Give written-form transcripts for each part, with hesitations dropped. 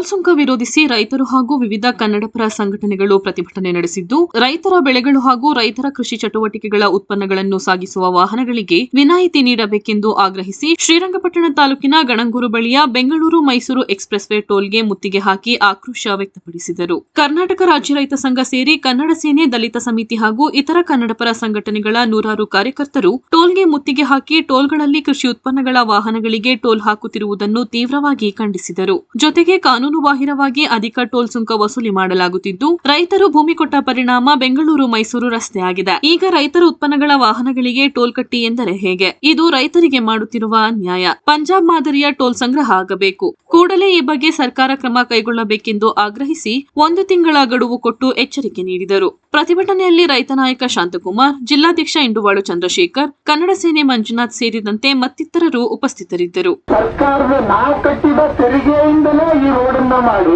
Toll ಸುಂಕ ವಿರೋಧಿಸಿ ರೈತರು ಹಾಗೂ ವಿವಿಧ ಕನ್ನಡಪರ ಸಂಘಟನೆಗಳು ಪ್ರತಿಭಟನೆ ನಡೆಸಿದ್ದು, ರೈತರ ಬೆಳೆಗಳು ಹಾಗೂ ರೈತರ ಕೃಷಿ ಚಟುವಟಿಕೆಗಳ ಉತ್ಪನ್ನಗಳನ್ನು ಸಾಗಿಸುವ ವಾಹನಗಳಿಗೆ ವಿನಾಯಿತಿ ನೀಡಬೇಕೆಂದು ಆಗ್ರಹಿಸಿ ಶ್ರೀರಂಗಪಟ್ಟಣ ತಾಲೂಕಿನ ಗಣಂಗೂರು ಬಳಿಯ ಬೆಂಗಳೂರು ಮೈಸೂರು ಎಕ್ಸ್ಪ್ರೆಸ್ ವೇ ಟೋಲ್ಗೆ ಮುತ್ತಿಗೆ ಹಾಕಿ ಆಕ್ರೋಶ ವ್ಯಕ್ತಪಡಿಸಿದರು. ಕರ್ನಾಟಕ ರಾಜ್ಯ ರೈತ ಸಂಘ ಸೇರಿ ಕನ್ನಡ ಸೇನೆ, ದಲಿತ ಸಮಿತಿ ಹಾಗೂ ಇತರ ಕನ್ನಡಪರ ಸಂಘಟನೆಗಳ ನೂರಾರು ಕಾರ್ಯಕರ್ತರು ಟೋಲ್ಗೆ ಮುತ್ತಿಗೆ ಹಾಕಿ ಟೋಲ್ಗಳಲ್ಲಿ ಕೃಷಿ ಉತ್ಪನ್ನಗಳ ವಾಹನಗಳಿಗೆ ಟೋಲ್ ಹಾಕುತ್ತಿರುವುದನ್ನು ತೀವ್ರವಾಗಿ ಖಂಡಿಸಿದರು. ಜೊತೆಗೆ ಕಾನೂನು ಬಾಹಿರವಾಗಿ ಅಧಿಕ ಟೋಲ್ ಸುಂಕ ವಸೂಲಿ ಮಾಡಲಾಗುತ್ತಿದ್ದು, ರೈತರು ಭೂಮಿ ಕೊಟ್ಟ ಪರಿಣಾಮ ಬೆಂಗಳೂರು ಮೈಸೂರು ರಸ್ತೆ ಆಗಿದೆ. ಈಗ ರೈತರ ಉತ್ಪನ್ನಗಳ ವಾಹನಗಳಿಗೆ ಟೋಲ್ ಕಟ್ಟಿ ಎಂದರೆ ಹೇಗೆ? ಇದು ರೈತರಿಗೆ ಮಾಡುತ್ತಿರುವ ಅನ್ಯಾಯ. ಪಂಜಾಬ್ ಮಾದರಿಯ ಟೋಲ್ ಸಂಗ್ರಹ ಆಗಬೇಕು. ಕೂಡಲೇ ಈ ಬಗ್ಗೆ ಸರ್ಕಾರ ಕ್ರಮ ಕೈಗೊಳ್ಳಬೇಕೆಂದು ಆಗ್ರಹಿಸಿ 1 ತಿಂಗಳ ಗಡುವು ಕೊಟ್ಟು ಎಚ್ಚರಿಕೆ ನೀಡಿದರು. ಪ್ರತಿಭಟನೆಯಲ್ಲಿ ರೈತ ನಾಯಕ ಶಾಂತಕುಮಾರ್, ಜಿಲ್ಲಾಧ್ಯಕ್ಷ ಇಂಡುವಾಳು ಚಂದ್ರಶೇಖರ್, ಕನ್ನಡ ಸೇನೆ ಮಂಜುನಾಥ್ ಸೇರಿದಂತೆ ಮತ್ತಿತರರು ಉಪಸ್ಥಿತರಿದ್ದರು. ಸರ್ಕಾರದ ನಾವು ಕಟ್ಟಿದ ತೆರಿಗೆಯಿಂದಲೇ ಈ ರೋಡನ್ನ ಮಾಡಿ,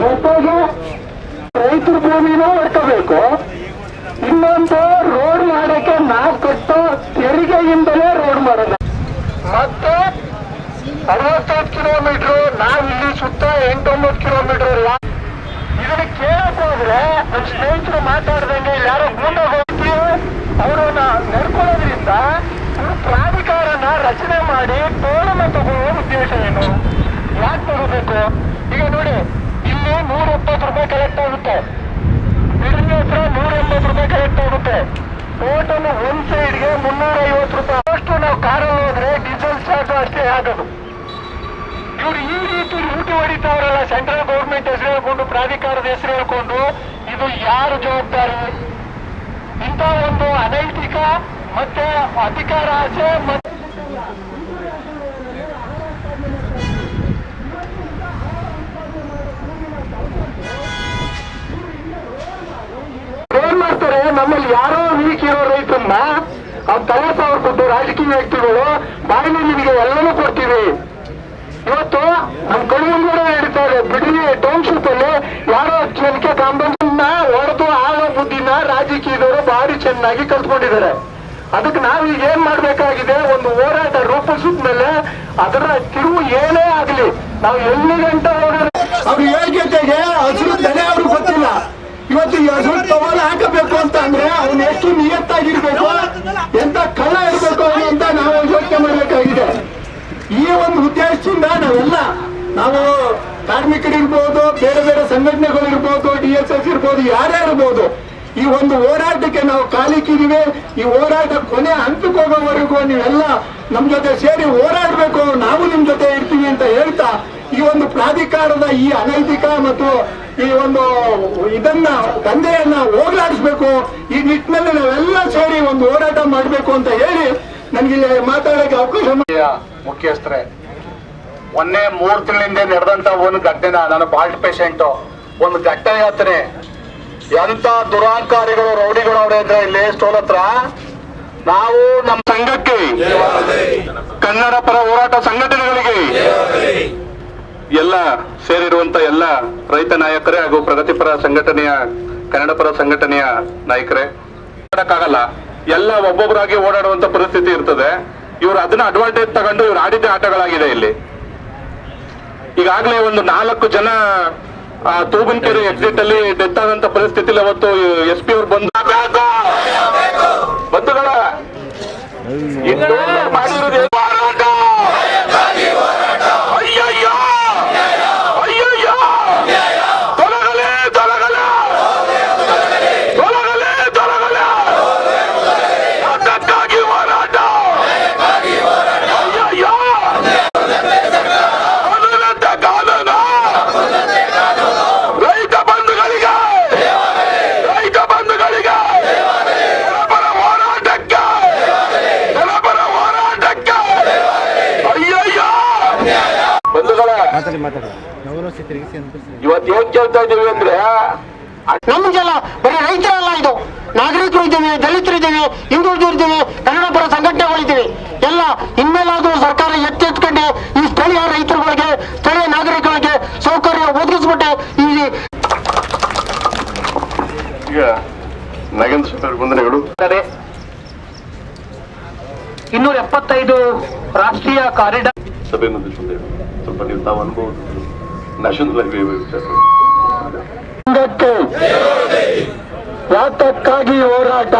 ಜೊತೆಗೆ ರೈತರ ಭೂಮಿನ ಹೊರಕಬೇಕು. ಇನ್ನೊಂದು ರೋಡ್ ಮಾಡಕ್ಕೆ ನಾವು ಕಟ್ಟೋ ತೆರಿಗೆಯಿಂದಲೇ ರೋಡ್ ಮಾಡೋದು. ಮತ್ತೆ 65 ಕಿಲೋಮೀಟರ್, ನಾವಿಲ್ಲಿ ಸುತ್ತ 8-9 ಕಿಲೋಮೀಟರ್ ಇಲ್ಲ. ಇದನ್ನ ಕೇಳಕ್ ಹೋದ್ರೆ ನಮ್ಮ ಸ್ನೇಹಿತರು ಮಾತಾಡ್ದಂಗೆ ಯಾರೋ ಗುಂಡ ಹೋಗಿ ಅವರನ್ನ ನಡ್ಕೊಳ್ಳೋದ್ರಿಂದ ಪ್ರಾಧಿಕಾರನ ರಚನೆ ಮಾಡಿ ಟೋಲನ್ನ ತಗೊಳ್ಳೋ ಉದ್ದೇಶ ಏನು? ಯಾಕೆ ತಗೋಬೇಕು? ಈಗ ನೋಡಿ, ಇಲ್ಲಿ 170 ರೂಪಾಯಿ ಕಲೆಕ್ಟ್ ಆಗುತ್ತೆ, ಬಿಡ್ಲಿ ಹತ್ರ 180 ರೂಪಾಯಿ ಕಲೆಕ್ಟ್ ಆಗುತ್ತೆ. ಟೋಟಲ್ ಒಂದ್ ಸೈಡ್ಗೆ 350 ರೂಪಾಯಿ ಅಷ್ಟು ನಾವು ಕಾರಲ್ಲಿ ಹೋದ್ರೆ ಡೀಸೆಲ್ ಚಾರ್ಜ್ ಅಷ್ಟೇ ಆಗೋದು. ಇವ್ರು ಈ ರೀತಿ ಲೂಟಿ ಹೊಡಿತಾವ್ರಲ್ಲ, ಸೆಂಟ್ರಲ್ ಗೌರ್ಮೆಂಟ್ ಹೆಸರು ಹೇಳ್ಕೊಂಡು, ಪ್ರಾಧಿಕಾರದ ಹೆಸರು ಹೇಳ್ಕೊಂಡು, ಇದು ಯಾರು ಜವಾಬ್ದಾರಿ? ಇಂಥ ಒಂದು ಅನೈತಿಕ ಮತ್ತೆ ಅಧಿಕಾರ ಆಸೆ ಏನ್ ಮಾಡ್ತಾರೆ? ನಮ್ಮಲ್ಲಿ ಯಾರೋ ವೀಕ್ ಇರೋ ರೈತನ್ನ ಅವ್ರು ತಲೆ ಸಾವಿರ ಕೊಟ್ಟು ರಾಜಕೀಯ ವ್ಯಕ್ತಿಗಳು ಬಾಯಿಲಿ ನಿಮಗೆ ಎಲ್ಲನೂ ಕೊಡ್ತೀವಿ. ಇವತ್ತು ನಮ್ ಕಡಿಮೆ ಹೇಳ್ತಾರೆ, ಬಿಡ್ಲಿ ಟೌನ್ಶಿಪ್ ಅಲ್ಲಿ ಯಾರೋ ಜನಕ್ಕೆ ಕಾಂಬನ್ನ ಹೊಡೆದು ಆಳೋ ಬುದ್ಧಿನ ರಾಜಕೀಯದವರು ಭಾರಿ ಚೆನ್ನಾಗಿ ಕಲ್ತ್ಕೊಂಡಿದ್ದಾರೆ. ಅದಕ್ಕೆ ನಾವೀಗ ಏನ್ ಮಾಡ್ಬೇಕಾಗಿದೆ, ಒಂದು ಹೋರಾಟ ರೂಪಿಸಿದ ಮೇಲೆ ಅದರ ತಿರುವು ಏನೇ ಆಗ್ಲಿ ನಾವು ಎಲ್ಲಿ ಗಂಟ ಅವ್ರ ಯೋಗ್ಯತೆಗೆ ಹಸಿರು ದನೆ ಅವ್ರಿಗೆ ಗೊತ್ತಿಲ್ಲ. ಇವತ್ತು ಈ ಹಸಿರು ಟವಲ್ ಹಾಕಬೇಕು ಅಂತ ಅಂದ್ರೆ ಅವ್ನು ಎಷ್ಟು ನಿಯತ್ತಾಗಿರ್ಬೇಕು, ಎಂತ ಕಳ್ಳ ಇರ್ಬೇಕು ಅಂತ ನಾವು ಯೋಚನೆ ಮಾಡ್ಬೇಕಾಗಿದೆ. ಈ ಒಂದು ಉದ್ದೇಶದಿಂದ ನಾವು ಕಾರ್ಮಿಕರಿರ್ಬೋದು, ಬೇರೆ ಬೇರೆ ಸಂಘಟನೆಗಳಿರ್ಬೋದು, DSS ಇರ್ಬೋದು, ಯಾರೇ ಇರ್ಬೋದು, ಈ ಒಂದು ಹೋರಾಟಕ್ಕೆ ನಾವು ಕಾಲಿಕ್ಕಿದೀವಿ. ಈ ಹೋರಾಟ ಕೊನೆ ಹಂತಕ್ಕೆ ಹೋಗೋವರೆಗೂ ನೀವೆಲ್ಲ ನಮ್ ಜೊತೆ ಸೇರಿ ಹೋರಾಡಬೇಕು, ನಾವು ನಿಮ್ ಜೊತೆ ಇರ್ತೀವಿ ಅಂತ ಹೇಳ್ತಾ, ಈ ಒಂದು ಪ್ರಾಧಿಕಾರದ ಈ ಅನೈತಿಕ ಮತ್ತು ಈ ಒಂದು ಇದನ್ನ ದಂಧೆಯನ್ನ ಹೋಗ್ಲಾಡಿಸ್ಬೇಕು. ಈ ನಿಟ್ಟಿನಲ್ಲಿ ನಾವೆಲ್ಲ ಸೇರಿ ಒಂದು ಹೋರಾಟ ಮಾಡಬೇಕು ಅಂತ ಹೇಳಿ ನನಗೆ ಮಾತಾಡೋಕೆ ಅವಕಾಶ. ಮುಖ್ಯಸ್ಥರೇ, ಮೊನ್ನೆ 3 ತಿಂಗಳಿಂದ ನಡೆದಂತ ಒಂದು ಘಟನೆ, ನಾನು ಬಾಲ್ಟ್ ಪೇಷಂಟ್, ಒಂದು ಘಟ್ಟ ಯಾತ್ರೆ, ಎಂತ ದುರಾಂಕಾರಿಗಳು ರೌಡಿಗಳು ಅವರೇ ಇದ್ರೆ ಇಲ್ಲಿ ಸ್ಟೋಲ್ ಹತ್ರ. ನಾವು ನಮ್ಮ ಸಂಘಕ್ಕೆ, ಕನ್ನಡ ಪರ ಹೋರಾಟ ಸಂಘಟನೆಗಳಿಗೆ, ಎಲ್ಲ ಸೇರಿರುವಂತ ಎಲ್ಲ ರೈತ ನಾಯಕರೇ ಹಾಗೂ ಪ್ರಗತಿಪರ ಸಂಘಟನೆಯ, ಕನ್ನಡ ಪರ ಸಂಘಟನೆಯ ನಾಯಕರೇ, ಮಾಡಕ್ಕಾಗಲ್ಲ, ಎಲ್ಲ ಒಬ್ಬೊಬ್ಬರಾಗಿ ಓಡಾಡುವಂತ ಪರಿಸ್ಥಿತಿ ಇರ್ತದೆ. ಇವರು ಅದನ್ನ ಅಡ್ವಾಂಟೇಜ್ ತಗೊಂಡು ಇವ್ರು ಆಡಿದ ಆಟಗಳಾಗಿದೆ. ಇಲ್ಲಿ ಈಗಾಗಲೇ ಒಂದು 4 ಜನ ತೂಬನಕೆರೆ ಎಕ್ಸಿಟ್ ಅಲ್ಲಿ ಡೆತ್ ಆದಂತ ಪರಿಸ್ಥಿತಿಲಿ ಅವತ್ತು SP ಅವ್ರು ಬಂಧುಗಳ ಮಾಡಿರೋದು ಇವತ್ತು ಏನ್ ಕೇಳ್ತಾ ಇದೀವಿ ಅಂದ್ರೆ, ನಮ್ಗೆಲ್ಲ ಬರೀ ರೈತರಲ್ಲ, ಇದು ನಾಗರಿಕರು ಇದ್ದೀವಿ, ದಲಿತರು ಇದ್ದೀವಿ, ಹಿಂದುಳಿದವರು ಇದ್ದೀವಿ, ಕನ್ನಡ ಪರ ಸಂಘಟನೆಗಳಿದ್ದೀವಿ. ಎಲ್ಲ ಇನ್ಮೇಲಾದ್ರೂ ಸರ್ಕಾರ ಎಚ್ಚೆತ್ಕೊಂಡು ಈ ಸ್ಥಳೀಯ ರೈತರುಗಳಿಗೆ, ಸ್ಥಳೀಯ ನಾಗರಿಕರಿಗೆ ಸೌಕರ್ಯ ಒದಗಿಸ್ಬಿಟ್ಟೆ. ಈಗ ನಾಗೇಂದ್ರ ವಂದನೆಗಳು. 275 ರಾಷ್ಟ್ರೀಯ ಕಾರಿಡಾರ್ ಸಭೆ ಸ್ವಲ್ಪ ನೀವು ತಾವು ಅನುಭವ ನ್ಯಾಷನಲ್ ಹೈವೇ ಸಂಘಕ್ಕೆ ಯಾತಕ್ಕಾಗಿ ಹೋರಾಟ?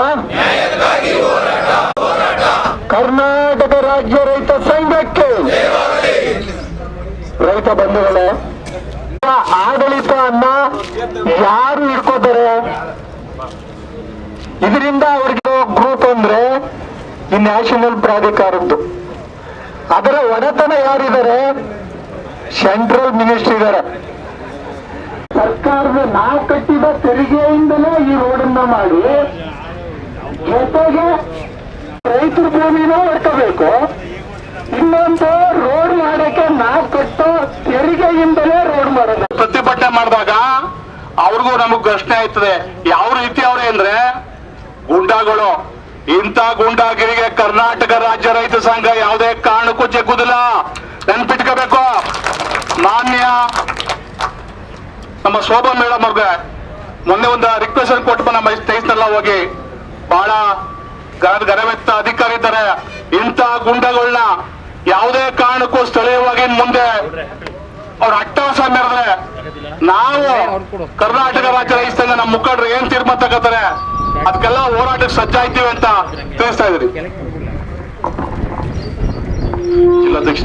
ಕರ್ನಾಟಕ ರಾಜ್ಯ ರೈತ ಸಂಘಕ್ಕೆ. ರೈತ ಬಂಧುಗಳೇ, ಆಡಳಿತ ಅನ್ನ ಯಾರು ಹಿಡ್ಕೋತಾರೆ? ಇದರಿಂದ ಅವ್ರಿಗೆ ಗ್ರೂಪ್ ಅಂದ್ರೆ ಈ ನ್ಯಾಷನಲ್ ಪ್ರಾಧಿಕಾರದ್ದು. ಅದರ ಒಡೆತನ ಯಾರಿದ್ದಾರೆ? ಸೆಂಟ್ರಲ್ ಮಿನಿಸ್ಟರ್ ಇದ್ದಾರೆ. ಸರ್ಕಾರದ ನಾವು ಕಟ್ಟಿದ ತೆರಿಗೆಯಿಂದಲೇ ಈ ರೋಡನ್ನ ಮಾಡಿ, ಜೊತೆಗೆ ರೈತರ ಭೂಮಿನೂ ಹೊಡ್ಕೋಬೇಕು. ಇನ್ನೊಂದು ರೋಡ್ ಮಾಡಕ್ಕೆ ನಾವು ಕಟ್ಟೋ ತೆರಿಗೆಯಿಂದಲೇ ರೋಡ್ ಮಾಡೋದು. ಪ್ರತಿಭಟನೆ ಮಾಡಿದಾಗ ಅವ್ರಿಗೂ ನಮಗ್ ಘರ್ಷಣೆ ಆಯ್ತದೆ. ಯಾವ ರೀತಿ ಅವ್ರೆ ಅಂದ್ರೆ ಗುಂಡಾಗಳು. ಇಂಥ ಗುಂಡಾಗಿರಿಗೆ ಕರ್ನಾಟಕ ರಾಜ್ಯ ರೈತ ಸಂಘ ಯಾವುದೇ ಕಾರಣಕ್ಕೂ ಜಗ್ಗುದಿಲ್ಲ. ನೆನ್ಪಿಟ್ಕೋಬೇಕು. ಮಾನ್ಯ ನಮ್ಮ ಶೋಭಾ ಮೇಡಮ್ ಅವ್ರಿಗೆ ಮೊನ್ನೆ ಒಂದು ರಿಕ್ವೆಸ್ಟ್ ಕೊಟ್ಟು ನಮ್ಮ ಸ್ನೇಹಿತರೆಲ್ಲ ಹೋಗಿ ಬಹಳ ಗರವೆತ್ತ ಅಧಿಕಾರಿ ಇದ್ದಾರೆ. ಇಂಥ ಗುಂಡಗಳನ್ನ ಯಾವುದೇ ಕಾರಣಕ್ಕೂ ಸ್ಥಳೀಯವಾಗಿ ಮುಂದೆ ಅವ್ರ ಅಟ್ಟಹಾಸ ಮೆರೆದ್ರೆ ನಾವು ಕರ್ನಾಟಕ ರಾಜ್ಯ ರೈತ ಸಂಘ ನಮ್ಮ ಮುಖಂಡರು ಏನ್ ತೀರ್ಮಾನ ತಗೋತಾರೆ ಅದಕ್ಕೆಲ್ಲ ಹೋರಾಟಕ್ಕೆ ಸಜ್ಜಾಯ್ತೀವಿ ಅಂತ ತಿಳಿಸ್ತಾ ಇದ್ರಿ. ಜಿಲ್ಲಾಧ್ಯಕ್ಷ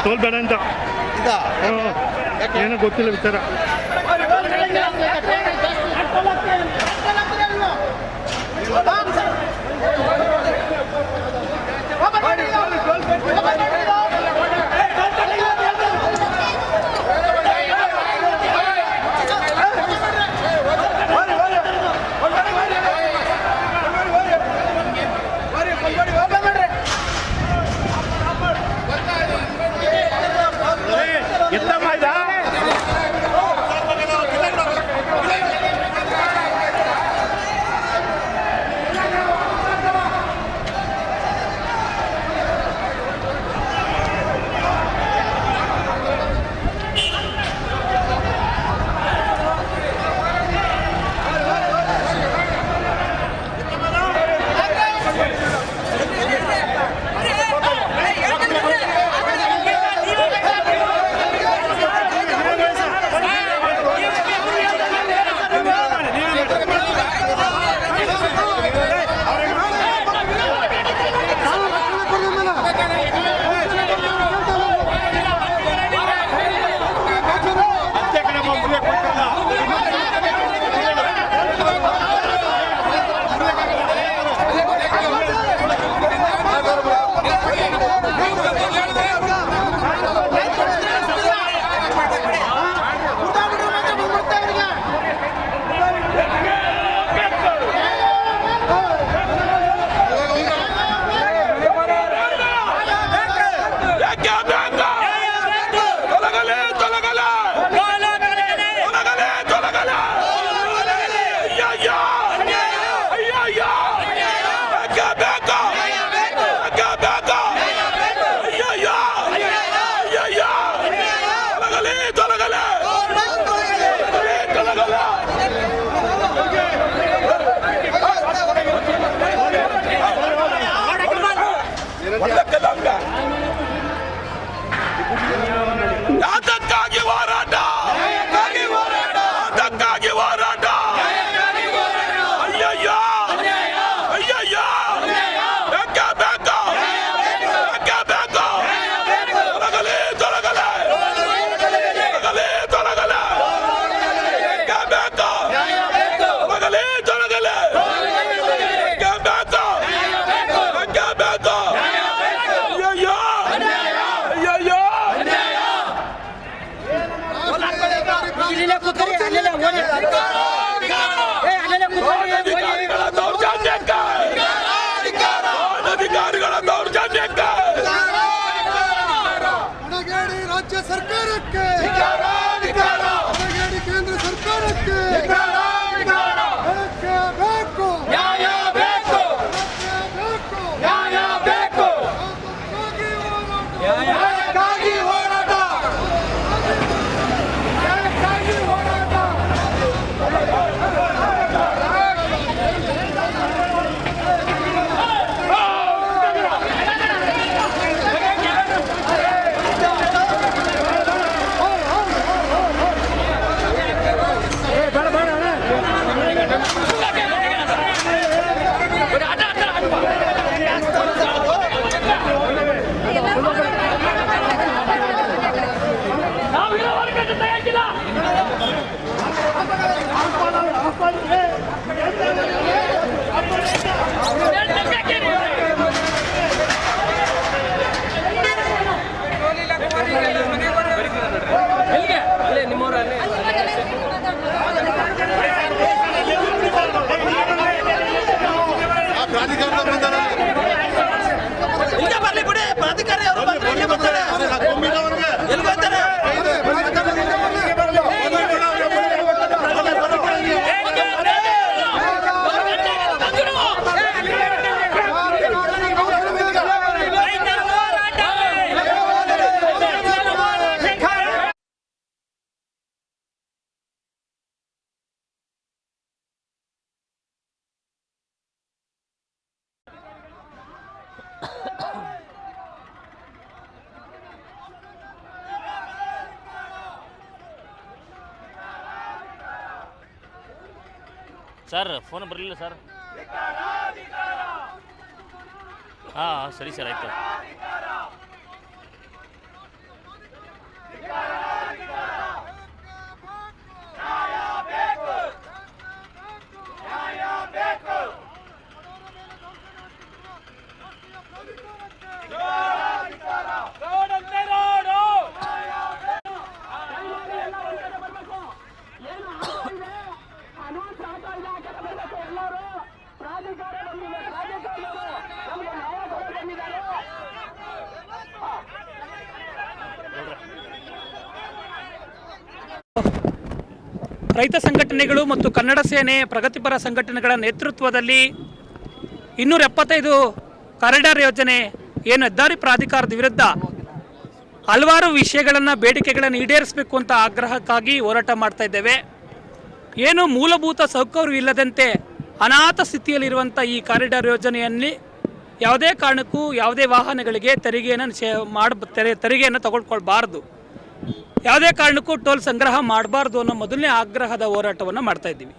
ಟೋಲ್ ಬೇಡ ಅಂತ ಏನೋ ಗೊತ್ತಿಲ್ಲ ವಿಚಾರ. ಅದಕ್ಕಾಗಿ ಹೋರಾಟ, ಅದಕ್ಕಾಗಿ ಹೋರಾಟ. ಅಯ್ಯಯ್ಯ ಅಯ್ಯಯ್ಯ ಬೇಕ ಬೇಕ ಬೇಕ ಬೇಕ ತೊಲಗಲೇ ತೊಲಗಲೇ ತೊಲಗಲೇ ತೊಲಗಲೇ ಬೇಕ ಬೇಕ ತೊಲಗಲೇ ತೊಲಗಲೇ ಬೇಕ ಬೇಕ ಬೇಕ ಬೇಕ. ಅಯ್ಯಯ್ಯ ಅಯ್ಯಯ್ಯ ಅಧಿಕಾರಿಗಳ ದೌರ್ಜನ್ಯಕ್ಕೆ, ಅಧಿಕಾರಿಗಳ ದೌರ್ಜನ್ಯಕ್ಕೆ ಹೊಣಗೇಡಿ ರಾಜ್ಯ ಸರ್ಕಾರಕ್ಕೆ, ಹೊಣಗೇಡಿ ಕೇಂದ್ರ ಸರ್ಕಾರಕ್ಕೆ ಬೇಕು, ನ್ಯಾಯ ಬೇಕು, ನ್ಯಾಯ ಬೇಕು, ನ್ಯಾಯಕ್ಕಾಗಿ ಹೋರಾಟ, ನ್ಯಾಯಕ್ಕಾಗಿ ಹೋರಾಟ. ಬರ್ಲಿ ಬಿಡಿ, ಪ್ರಾಧಿಕಾರಿ ಅವರು ಬರ್ತಾರೆ. ಎಲ್ಲಿ ಬರ್ತಾರೆ? ಸರ್ ಫೋನ್ ಬರಲಿಲ್ಲ ಸರ್. ಹಾಂ ಸರಿ ಸರ್ ಆಯಿತು. ರೈತ ಸಂಘಟನೆಗಳು ಮತ್ತು ಕನ್ನಡ ಸೇನೆ ಪ್ರಗತಿಪರ ಸಂಘಟನೆಗಳ ನೇತೃತ್ವದಲ್ಲಿ 275 ಕಾರಿಡಾರ್ ಯೋಜನೆ ಏನು ಹೆದ್ದಾರಿ ಪ್ರಾಧಿಕಾರದ ವಿರುದ್ಧ ಹಲವಾರು ವಿಷಯಗಳನ್ನು ಬೇಡಿಕೆಗಳನ್ನು ಈಡೇರಿಸಬೇಕು ಅಂತ ಆಗ್ರಹಕ್ಕಾಗಿ ಹೋರಾಟ ಮಾಡ್ತಾ ಇದ್ದೇವೆ. ಏನು ಮೂಲಭೂತ ಸೌಕರ್ಯವಿಲ್ಲದಂತೆ ಅನಾಥ ಸ್ಥಿತಿಯಲ್ಲಿರುವಂಥ ಈ ಕಾರಿಡಾರ್ ಯೋಜನೆಯಲ್ಲಿ ಯಾವುದೇ ಕಾರಣಕ್ಕೂ ಯಾವುದೇ ವಾಹನಗಳಿಗೆ ತೆರಿಗೆಯನ್ನು ತಗೊಳ್ಕೊಳ್ಬಾರ್ದು, ಯಾವುದೇ ಕಾರಣಕ್ಕೂ ಟೋಲ್ ಸಂಗ್ರಹ ಮಾಡಬಾರ್ದು ಅನ್ನೋ ಮೊದಲನೇ ಆಗ್ರಹದ ಹೋರಾಟವನ್ನು ಮಾಡ್ತಾ ಇದ್ದೀವಿ.